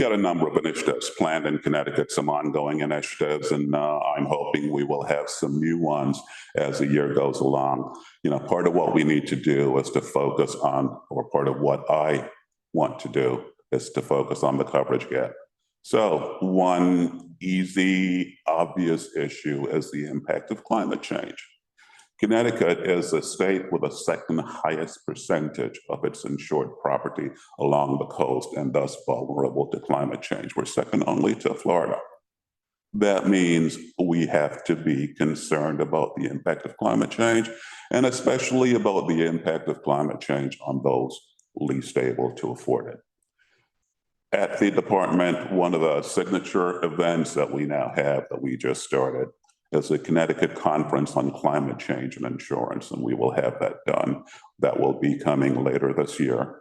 got a number of initiatives planned in Connecticut, some ongoing initiatives, and I'm hoping we will have some new ones as the year goes along. Part of what we need to do is to focus on, or part of what I want to do is to focus on the coverage gap. So one easy, obvious issue is the impact of climate change. Connecticut is a state with the second highest percentage of its insured property along the coast and thus vulnerable to climate change. We're second only to Florida. That means we have to be concerned about the impact of climate change, and especially about the impact of climate change on those least able to afford it. At the department, one of the signature events that we now have that we just started is a Connecticut Conference on Climate Change and Insurance, and we will have that done. That will be coming later this year.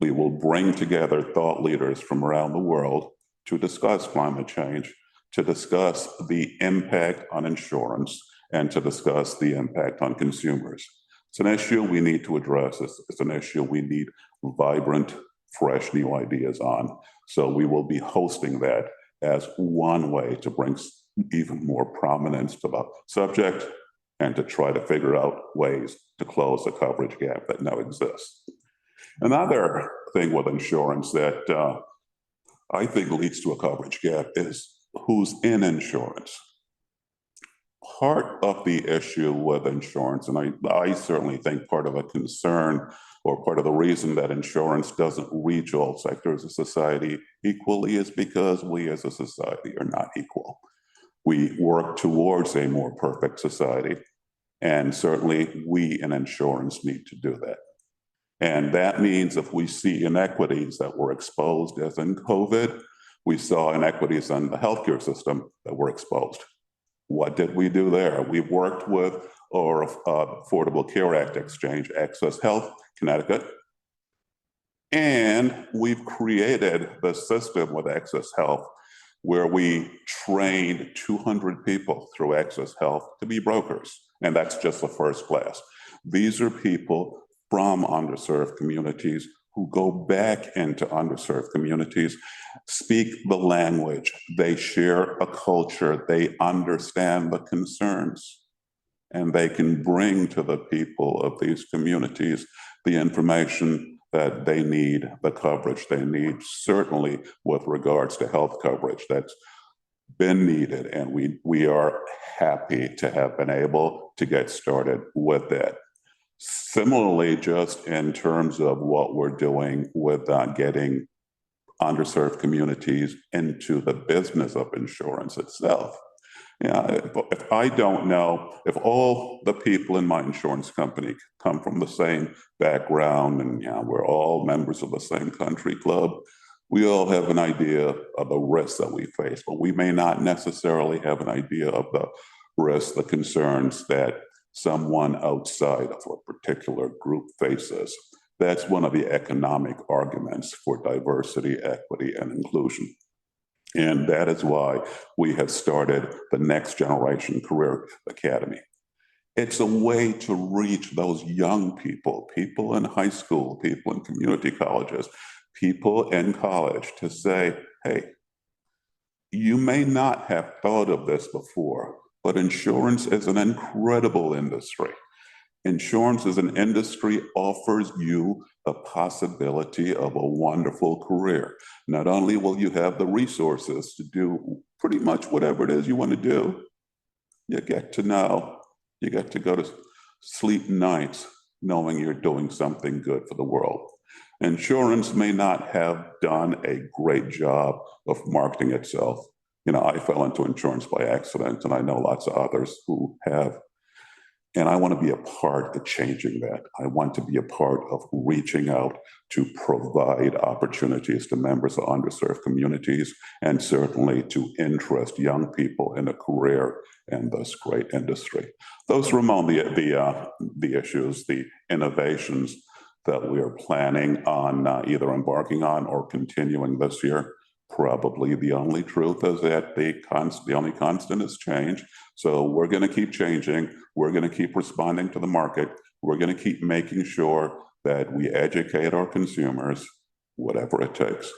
We will bring together thought leaders from around the world to discuss climate change, to discuss the impact on insurance, and to discuss the impact on consumers. It's an issue we need to address. It's an issue we need vibrant, fresh new ideas on. So we will be hosting that as one way to bring even more prominence to the subject and to try to figure out ways to close the coverage gap that now exists. Another thing with insurance that I think leads to a coverage gap is who's in insurance. Part of the issue with insurance, and I certainly think part of a concern or part of the reason that insurance doesn't reach all sectors of society equally, is because we as a society are not equal. We work towards a more perfect society, and certainly we in insurance need to do that. And that means if we see inequities that were exposed, as in COVID, we saw inequities in the healthcare system that were exposed. What did we do there? We worked with our Affordable Care Act exchange, Access Health, Connecticut, and we've created the system with Access Health where we trained 200 people through Access Health to be brokers, and that's just the first class. These are people from underserved communities who go back into underserved communities, speak the language, they share a culture, they understand the concerns, and they can bring to the people of these communities the information that they need, the coverage they need, certainly with regards to health coverage that's been needed, and we are happy to have been able to get started with that. Similarly, just in terms of what we're doing with getting underserved communities into the business of insurance itself. If I don't know, if all the people in my insurance company come from the same background and we're all members of the same country club, we all have an idea of the risks that we face, but we may not necessarily have an idea of the risks, the concerns that someone outside of a particular group faces. That's one of the economic arguments for diversity, equity, and inclusion. And that is why we have started the Next Generation Career Academy. It's a way to reach those young people, people in high school, people in community colleges, people in college, to say, hey, you may not have thought of this before, but insurance is an incredible industry. Insurance as an industry offers you the possibility of a wonderful career. Not only will you have the resources to do pretty much whatever it is you want to do, you get to know, you get to go to sleep nights knowing you're doing something good for the world. Insurance may not have done a great job of marketing itself. I fell into insurance by accident, and I know lots of others who have. And I want to be a part of changing that. I want to be a part of reaching out to provide opportunities to members of underserved communities, and certainly to interest young people in a career in this great industry. Those are among the issues, the innovations that we are planning on either embarking on or continuing this year. Probably the only truth is that the only constant is change. So we're going to keep changing. We're going to keep responding to the market. We're going to keep making sure that we educate our consumers, whatever it takes.